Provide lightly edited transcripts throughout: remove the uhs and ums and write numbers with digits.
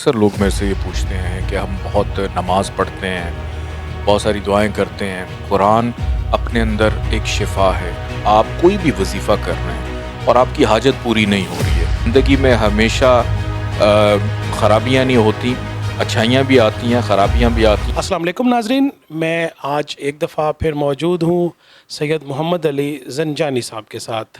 اکثر لوگ میرے سے یہ پوچھتے ہیں کہ ہم بہت نماز پڑھتے ہیں، بہت ساری دعائیں کرتے ہیں، قرآن اپنے اندر ایک شفا ہے۔ آپ کوئی بھی وظیفہ کر رہے ہیں اور آپ کی حاجت پوری نہیں ہو رہی ہے، زندگی میں ہمیشہ خرابیاں نہیں ہوتی، اچھائیاں بھی آتی ہیں، خرابیاں بھی آتی ہیں۔ السلام علیکم ناظرین، میں آج ایک دفعہ پھر موجود ہوں سید محمد علی زنجانی صاحب کے ساتھ۔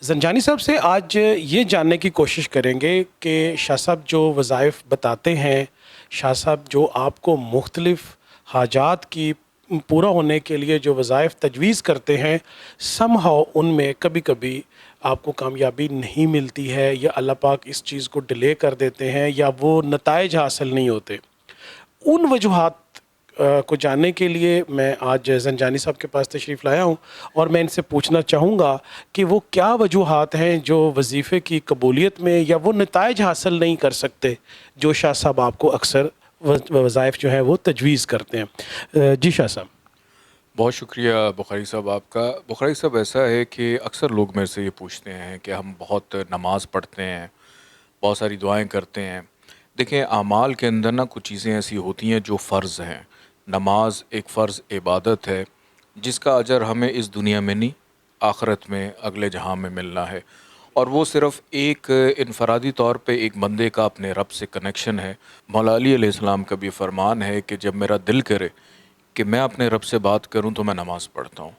زنجانی صاحب سے آج یہ جاننے کی کوشش کریں گے کہ شاہ صاحب جو وظائف بتاتے ہیں، شاہ صاحب جو آپ کو مختلف حاجات کی پورا ہونے کے لیے جو وظائف تجویز کرتے ہیں، سم ہاؤ ان میں کبھی کبھی آپ کو کامیابی نہیں ملتی ہے، یا اللہ پاک اس چیز کو ڈیلے کر دیتے ہیں، یا وہ نتائج حاصل نہیں ہوتے۔ ان وجوہات کو جاننے کے لیے میں آج زنجانی صاحب کے پاس تشریف لایا ہوں، اور میں ان سے پوچھنا چاہوں گا کہ وہ کیا وجوہات ہیں جو وظیفے کی قبولیت میں یا وہ نتائج حاصل نہیں کر سکتے جو شاہ صاحب آپ کو اکثر وظائف جو ہیں وہ تجویز کرتے ہیں۔ جی شاہ صاحب۔ بہت شکریہ بخاری صاحب آپ کا۔ بخاری صاحب ایسا ہے کہ اکثر لوگ میرے سے یہ پوچھتے ہیں کہ ہم بہت نماز پڑھتے ہیں، بہت ساری دعائیں کرتے ہیں۔ دیکھیں، اعمال کے اندر نا کچھ چیزیں ایسی ہوتی ہیں جو فرض ہیں۔ نماز ایک فرض عبادت ہے جس کا اجر ہمیں اس دنیا میں نہیں، آخرت میں، اگلے جہاں میں ملنا ہے، اور وہ صرف ایک انفرادی طور پہ ایک بندے کا اپنے رب سے کنیکشن ہے۔ مولا علی علیہ السلام کا بھی فرمان ہے کہ جب میرا دل کرے کہ میں اپنے رب سے بات کروں تو میں نماز پڑھتا ہوں،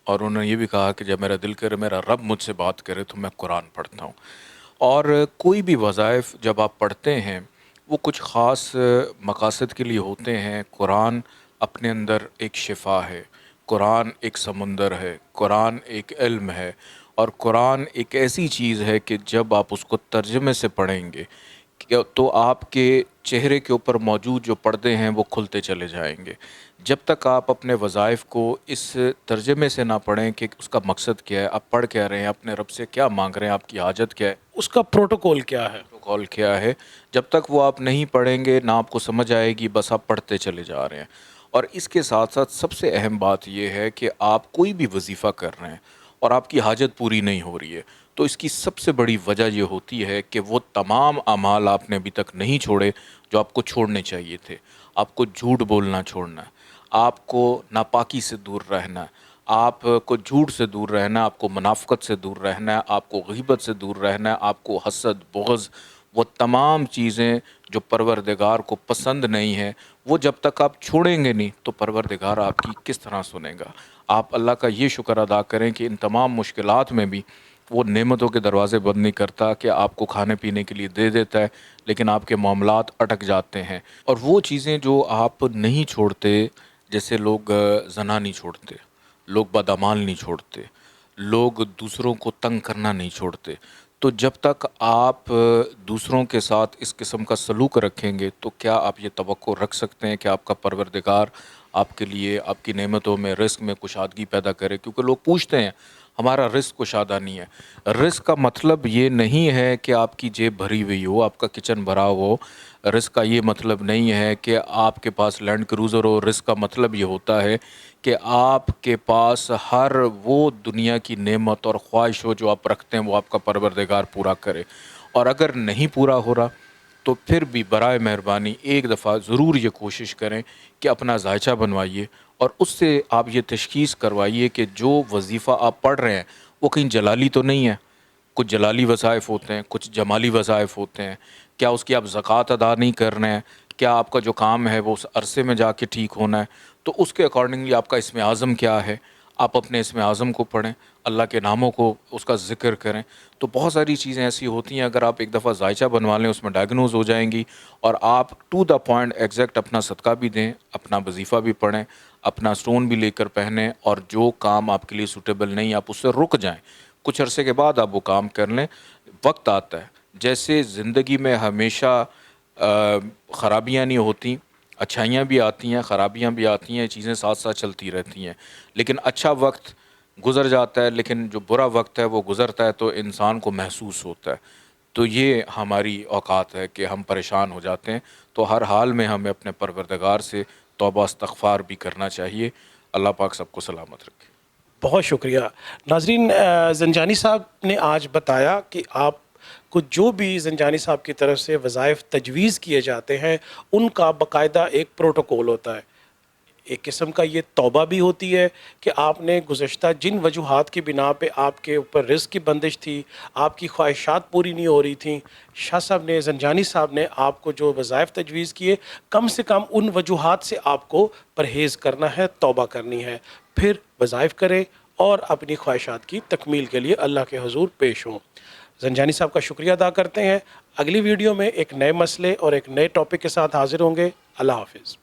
اور انہوں نے یہ بھی کہا کہ جب میرا دل کرے میرا رب مجھ سے بات کرے تو میں قرآن پڑھتا ہوں۔ اور کوئی بھی وظائف جب آپ پڑھتے ہیں وہ کچھ خاص مقاصد کے لیے ہوتے ہیں۔ قرآن اپنے اندر ایک شفا ہے، قرآن ایک سمندر ہے، قرآن ایک علم ہے، اور قرآن ایک ایسی چیز ہے کہ جب آپ اس کو ترجمے سے پڑھیں گے تو آپ کے چہرے کے اوپر موجود جو پردے ہیں وہ کھلتے چلے جائیں گے۔ جب تک آپ اپنے وظائف کو اس ترجمے سے نہ پڑھیں کہ اس کا مقصد کیا ہے، آپ پڑھ کیا رہے ہیں، اپنے رب سے کیا مانگ رہے ہیں، آپ کی حاجت کیا ہے، اس کا پروٹوکول کیا ہے؟ پروٹوکول کیا ہے، جب تک وہ آپ نہیں پڑھیں گے نہ آپ کو سمجھ آئے گی، بس آپ پڑھتے چلے جا رہے ہیں۔ اور اس کے ساتھ ساتھ سب سے اہم بات یہ ہے کہ آپ کوئی بھی وظیفہ کر رہے ہیں اور آپ کی حاجت پوری نہیں ہو رہی ہے، تو اس کی سب سے بڑی وجہ یہ ہوتی ہے کہ وہ تمام اعمال آپ نے ابھی تک نہیں چھوڑے جو آپ کو چھوڑنے چاہیے تھے۔ آپ کو جھوٹ بولنا چھوڑنا ہے، آپ کو ناپاکی سے دور رہنا ہے، آپ کو جھوٹ سے دور رہنا ہے، آپ کو منافقت سے دور رہنا ہے، آپ کو غیبت سے دور رہنا ہے، آپ کو حسد، بغض، وہ تمام چیزیں جو پروردگار کو پسند نہیں ہیں، وہ جب تک آپ چھوڑیں گے نہیں تو پروردگار آپ کی کس طرح سنے گا۔ آپ اللہ کا یہ شکر ادا کریں کہ ان تمام مشکلات میں بھی وہ نعمتوں کے دروازے بند نہیں کرتا، کہ آپ کو کھانے پینے کے لیے دے دیتا ہے لیکن آپ کے معاملات اٹک جاتے ہیں۔ اور وہ چیزیں جو آپ نہیں چھوڑتے، جیسے لوگ زنا نہیں چھوڑتے، لوگ بدعمال نہیں چھوڑتے، لوگ دوسروں کو تنگ کرنا نہیں چھوڑتے، تو جب تک آپ دوسروں کے ساتھ اس قسم کا سلوک رکھیں گے تو کیا آپ یہ توقع رکھ سکتے ہیں کہ آپ کا پروردگار آپ کے لیے آپ کی نعمتوں میں، رزق میں کشادگی پیدا کرے؟ کیونکہ لوگ پوچھتے ہیں ہمارا رزق کشادہ نہیں ہے۔ رزق کا مطلب یہ نہیں ہے کہ آپ کی جیب بھری ہوئی ہو، آپ کا کچن بھرا ہو۔ رزق کا یہ مطلب نہیں ہے کہ آپ کے پاس لینڈ کروزر ہو۔ رزق کا مطلب یہ ہوتا ہے کہ آپ کے پاس ہر وہ دنیا کی نعمت اور خواہش ہو جو آپ رکھتے ہیں وہ آپ کا پروردگار پورا کرے۔ اور اگر نہیں پورا ہو رہا تو پھر بھی برائے مہربانی ایک دفعہ ضرور یہ کوشش کریں کہ اپنا ذائچہ بنوائیے، اور اس سے آپ یہ تشخیص کروائیے کہ جو وظیفہ آپ پڑھ رہے ہیں وہ کہیں جلالی تو نہیں ہے۔ کچھ جلالی وظائف ہوتے ہیں، کچھ جمالی وظائف ہوتے ہیں۔ کیا اس کی آپ زکوٰۃ ادا نہیں کر رہے ہیں؟ کیا آپ کا جو کام ہے وہ اس عرصے میں جا کے ٹھیک ہونا ہے؟ تو اس کے اکارڈنگلی آپ کا اسم اعظم کیا ہے، آپ اپنے اسم اعظم کو پڑھیں، اللہ کے ناموں کو اس کا ذکر کریں۔ تو بہت ساری چیزیں ایسی ہوتی ہیں، اگر آپ ایک دفعہ ذائچہ بنوا لیں اس میں ڈائگنوز ہو جائیں گی، اور آپ ٹو دا پوائنٹ ایگزیکٹ اپنا صدقہ بھی دیں، اپنا وظیفہ بھی پڑھیں، اپنا سٹون بھی لے کر پہنیں، اور جو کام آپ کے لیے سوٹیبل نہیں آپ اس سے رک جائیں، کچھ عرصے کے بعد آپ وہ کام کر لیں۔ وقت آتا ہے، جیسے زندگی میں ہمیشہ خرابیاں نہیں ہوتی، اچھائیاں بھی آتی ہیں، خرابیاں بھی آتی ہیں، چیزیں ساتھ ساتھ چلتی رہتی ہیں، لیکن اچھا وقت گزر جاتا ہے، لیکن جو برا وقت ہے وہ گزرتا ہے تو انسان کو محسوس ہوتا ہے۔ تو یہ ہماری اوقات ہے کہ ہم پریشان ہو جاتے ہیں، تو ہر حال میں ہمیں اپنے پروردگار سے توبہ استغفار بھی کرنا چاہیے۔ اللہ پاک سب کو سلامت رکھے۔ بہت شکریہ ناظرین۔ زنجانی صاحب نے آج بتایا کہ آپ کو جو بھی زنجانی صاحب کی طرف سے وظائف تجویز کیے جاتے ہیں ان کا باقاعدہ ایک پروٹوکول ہوتا ہے. ایک قسم کا یہ توبہ بھی ہوتی ہے کہ آپ نے گزشتہ جن وجوہات کی بنا پہ آپ کے اوپر رزق کی بندش تھی، آپ کی خواہشات پوری نہیں ہو رہی تھیں، شاہ صاحب نے، زنجانی صاحب نے آپ کو جو وظائف تجویز کیے، کم سے کم ان وجوہات سے آپ کو پرہیز کرنا ہے، توبہ کرنی ہے، پھر وظائف کریں اور اپنی خواہشات کی تکمیل کے لیے اللہ کے حضور پیش ہوں. زنجانی صاحب کا شکریہ ادا کرتے ہیں. اگلی ویڈیو میں ایک نئے مسئلے اور ایک نئے ٹاپک کے ساتھ حاضر ہوں گے. اللہ حافظ.